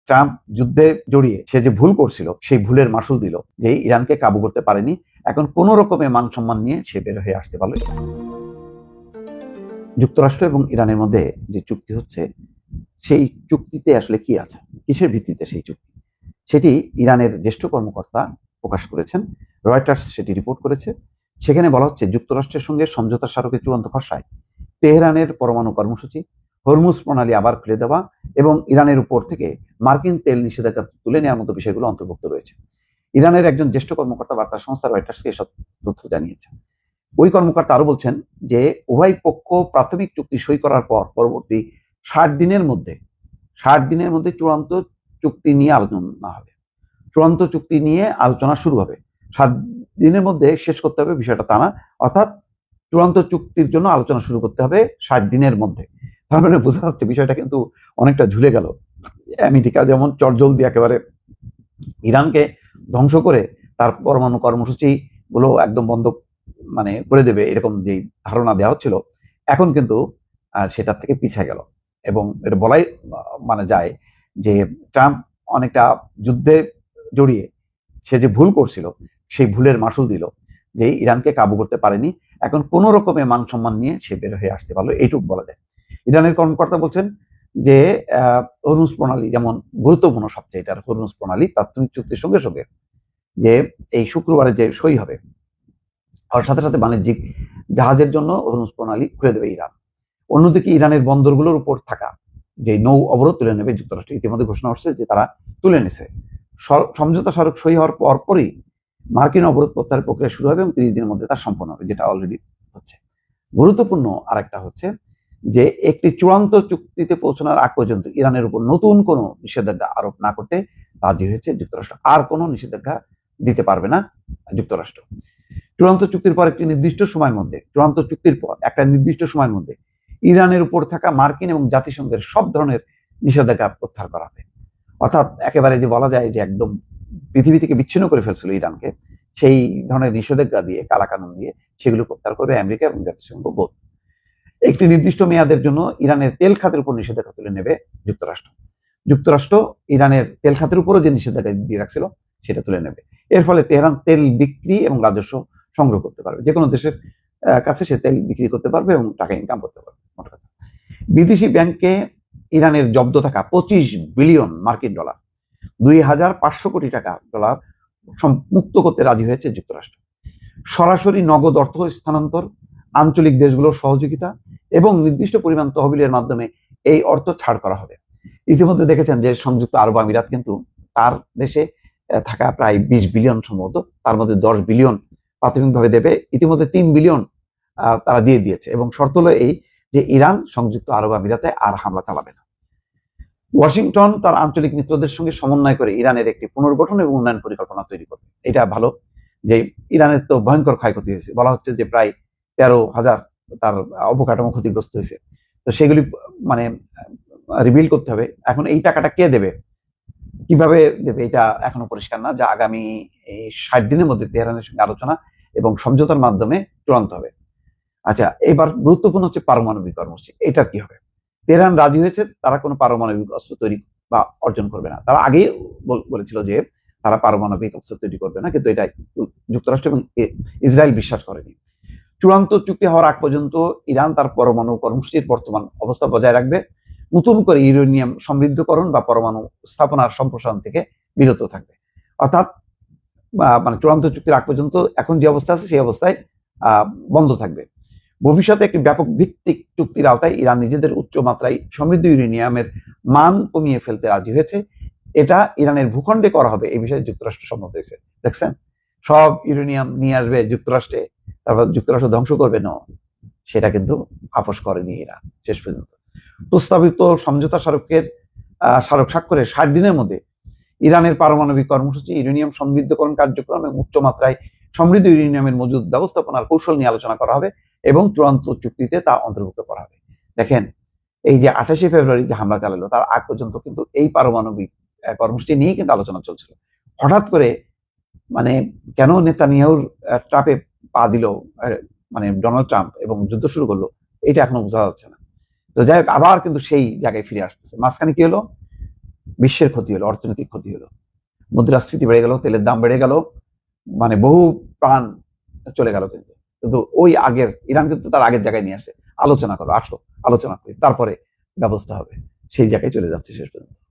Trump যুদ্ধে জড়িয়ে সে যে ভুল করছিল সেই ভুলের মাসুল দিল, যে ইরানকে কাবু করতে পারেনি। এখন কোন রকমে মান সম্মান নিয়ে সে বের হয়ে আসতে পারলো। যুক্তরাষ্ট্র এবং ইরানের মধ্যে যে চুক্তি হচ্ছে, সেই চুক্তিতে আসলে কি আছে, কিসের ভিত্তিতে সেই চুক্তি, সেটি ইরানের জ্যেষ্ঠ কর্মকর্তা প্রকাশ করেছেন। রয়টার্স সেটি রিপোর্ট করেছে। সেখানে বলা হচ্ছে, যুক্তরাষ্ট্রের সঙ্গে সমঝোতা স্মারকের চূড়ান্ত খসড়ায় তেহরানের পরমাণু কর্মসূচি, হরমুজ প্রণালী আবার খুলে দেওয়া এবং ইরানের উপর থেকে মার্কিন তেল নিষেধাজ্ঞা তুলে নেওয়ার মতো বিষয়গুলো অন্তর্ভুক্ত রয়েছে। ইরানের একজন জ্যেষ্ঠ কর্মকর্তা বার্তা সংস্থা রয়টার্সকে এসব তথ্য জানিয়েছেন। ওই কর্মকর্তা আরো বলছেন যে উভয় পক্ষ প্রাথমিক চুক্তি সই করার পর পরবর্তী 60 দিনের মধ্যে চূড়ান্ত চুক্তি নিয়ে আলোচনা হবে। চূড়ান্ত চুক্তি নিয়ে আলোচনা শুরু হবে। 7 দিনের মধ্যে শেষ করতে হবে বিষয়টা তা না, অর্থাৎ চূড়ান্ত চুক্তির জন্য আলোচনা শুরু করতে হবে 60 দিনের মধ্যে। তার মানে বোঝা যাচ্ছে বিষয়টা কিন্তু অনেকটা ঝুলে গেল। আমেরিকা যেমন চটজলদি একেবারে ইরানকে ধ্বংস করে তার পরমাণু কর্মসূচি গুলো একদম বন্ধ করে দেবে, এরকম যে ধারণা দেওয়া হচ্ছিল, এখন কিন্তু সেটার থেকে পিছিয়ে গেল। এবং এটা বলাই যায় যে ট্রাম্প অনেকটা যুদ্ধে জড়িয়ে সে যে ভুল করছিল সেই ভুলের মাসুল দিল, যে ইরানকে কাবু করতে পারেনি। এখন কোন রকমে মান সম্মান নিয়ে সে বের হয়ে আসতে পারলো, এইটুকু বলা যায়। ইরানের কর্মকর্তা বলছেন যে হরমুজ প্রণালী যেমন গুরুত্বপূর্ণ সবচেয়ে, এটার হরমুজ প্রণালী প্রাথমিক চুক্তির সঙ্গে সঙ্গে যে এই শুক্রবারে যে সই হবে, আর সাথে সাথে বাণিজ্যিক জাহাজের জন্য হরমুজ প্রণালী খুলে দেবে ইরান। অন্যদিকে ইরানের বন্দরগুলোর উপর থাকা যে নৌ অবরোধ তুলে নেবে যুক্তরাষ্ট্র, ইতিমধ্যে ঘোষণা হচ্ছে যে তারা তুলে নিছে। সমঝোতা স্মারক সই হওয়ার পরপরই মার্কিন অবরোধ প্রত্যাহারের প্রক্রিয়া শুরু হবে এবং 30 দিনের মধ্যে তা সম্পন্ন হবে, যেটা অলরেডি হচ্ছে। গুরুত্বপূর্ণ আরেকটা হচ্ছে যে একটি চূড়ান্ত চুক্তিতে পৌঁছানোর আগ পর্যন্ত ইরানের উপর নতুন কোনো নিষেধাজ্ঞা আরোপ না করতে রাজি হয়েছে যুক্তরাষ্ট্র। আর কোনো নিষেধাজ্ঞা দিতে পারবে না যুক্তরাষ্ট্র। চূড়ান্ত চুক্তির পর একটা নির্দিষ্ট সময়ের মধ্যে ইরানের উপর থাকা মার্কিন এবং জাতিসংঘের সব ধরনের নিষেধাজ্ঞা প্রত্যাহার করা হবে। অর্থাৎ একেবারে যে বলা যায় যে একদম পৃথিবী থেকে বিচ্ছিন্ন করে ফেলছিল ইরানকে, সেই ধরনের নিষেধাজ্ঞা দিয়ে, কালাকানুন দিয়ে সেগুলো প্রত্যাহার করবে আমেরিকা এবং জাতিসংঘ বোধ। একটি নির্দিষ্ট মেয়াদের জন্য ইরানের তেল খাতের উপর নিষেধাজ্ঞা তুলে নেবে যুক্তরাষ্ট্র ইরানের তেল খাতের উপরও যে নিষেধাজ্ঞা দিয়ে রাখছিল সেটা তুলে নেবে। এর ফলে তেহরান তেল বিক্রি এবং রাজস্ব সংগ্রহ করতে পারবে, যে কোনো দেশের কাছে সে তেল বিক্রি করতে পারবে এবং টাকা ইনকাম করতে পারবে। বিদেশি ব্যাংকে ইরানের জব্দ থাকা 25 বিলিয়ন মার্কিন ডলার, 2500 কোটি টাকা মুক্ত করতে রাজি হয়েছে যুক্তরাষ্ট্র। সরাসরি নগদ অর্থ স্থানান্তর, আঞ্চলিক দেশগুলোর সহযোগিতা এবং নির্দিষ্ট পরিমাণ তহবিলের মাধ্যমে এই অর্থ ছাড় করা হবে। ইতিমধ্যে দেখেছেন যে সংযুক্ত আরব আমিরাত কিন্তু তার দেশে থাকা প্রায় 20 বিলিয়ন সম্ভবত, তার মধ্যে 10 বিলিয়ন প্রাথমিকভাবে দেবে। ইতিমধ্যে 3 বিলিয়ন তারা দিয়ে দিয়েছে এবং শর্ত হলো এই যে ইরান সংযুক্ত আরব আমিরাতে আর হামলা চালাবে না। ওয়াশিংটন তার আঞ্চলিক মিত্রদের সঙ্গে সমন্বয় করে ইরানের একটি পুনর্গঠন এবং উন্নয়ন পরিকল্পনা তৈরি করবে। এটা ভালো যে ইরানের তো ভয়ঙ্কর ক্ষয়ক্ষতি হয়েছে, বলা হচ্ছে যে প্রায় 13,000 তার অবকাঠামো ক্ষতিগ্রস্ত হয়েছে। তো সেগুলি রিবিল্ড করতে হবে। এখন এই টাকাটা কে দেবে, কিভাবে দেবে, এটা এখনো পরিষ্কার না। যা আগামী 60 দিনের মধ্যে তেহরানের সঙ্গে আলোচনা এবং সমঝোতার মাধ্যমে চূড়ান্ত হবে। আচ্ছা, এবার গুরুত্বপূর্ণ হচ্ছে পারমাণবিক কর্মসূচি। এটা কি হবে? তেহরান রাজি হয়েছে তারা কোনো পারমাণবিক অস্ত্র তৈরি বা অর্জন করবে না। তারা আগেই বলেছিল যে তারা পারমাণবিক অস্ত্র তৈরি করবে না, কিন্তু এটা যুক্তরাষ্ট্র এবং ইসরায়েল বিশ্বাস করেনি। চূড়ান্ত চুক্তি হওয়ার আগ পর্যন্ত ইরান তার পরমাণু কর্মসূচির বর্তমান অবস্থা বজায় রাখবে, নতুন করে ইউরেনিয়াম সমৃদ্ধকরণ বা পরমাণু স্থাপনার সম্প্রসারণ থেকে বিরত থাকবে। অর্থাৎ চূড়ান্ত চুক্তির আগ পর্যন্ত এখন যে অবস্থা আছে সেই অবস্থায় বন্ধ থাকবে। ভবিষ্যতে একটি ব্যাপক ভিত্তিক চুক্তির আওতায় ইরান নিজেদের উচ্চ মাত্রায় সমৃদ্ধ ইউরেনিয়ামের মান কমিয়ে ফেলতে রাজি হয়েছে। এটা ইরানের ভূখণ্ডে করা হবে, এই বিষয়ে যুক্তরাষ্ট্র সম্মত হয়েছে। দেখছেন, সব ইউরেনিয়াম নিয়ে আসবে যুক্তরাষ্ট্রে, তারপর যুক্তরাষ্ট্র ধ্বংস করবে না, সেটা কিন্তু আপোষ করেনি ইরান শেষ পর্যন্ত। প্রস্তাবিত সমঝোতা স্মারক স্বাক্ষরের 60 দিনের মধ্যে ইরানের পারমাণবিক কর্মসূচি, ইউরেনিয়াম সমৃদ্ধকরণ কার্যক্রম এবং উচ্চ মাত্রায় সমৃদ্ধ ইউরেনিয়ামের মজুদ ব্যবস্থাপনার কৌশল নিয়ে আলোচনা করা হবে এবং চূড়ান্ত চুক্তিতে তা অন্তর্ভুক্ত করা হবে। দেখেন, এই যে 28 ফেব্রুয়ারি যে হামলা চালালো তার আগ পর্যন্ত কিন্তু এই পারমাণবিক কর্মসূচি নিয়ে কিন্তু আলোচনা চলছিল। হঠাৎ করে কেন নেতানিয়াহুর ট্রাপে পা দিল ডোনাল্ড ট্রাম্প এবং যুদ্ধ শুরু করলো, এটা এখনো বোঝা যাচ্ছে না। তো যাই হোক, আবার কিন্তু সেই জায়গায় ফিরে আসতেছে। মাঝখানে কি হলো, বিশ্বের ক্ষতি হলো, অর্থনৈতিক ক্ষতি হলো, মুদ্রাস্ফীতি বেড়ে গেল, তেলের দাম বেড়ে গেল, মানে বহু প্রাণ চলে গেল। কিন্তু কিন্তু ওই আগের ইরান কিন্তু তার আগের জায়গায় নিয়ে আসে, আলোচনা করো, আসো আলোচনা করি, তারপরে ব্যবস্থা হবে, সেই জায়গায় চলে যাচ্ছে শেষ পর্যন্ত।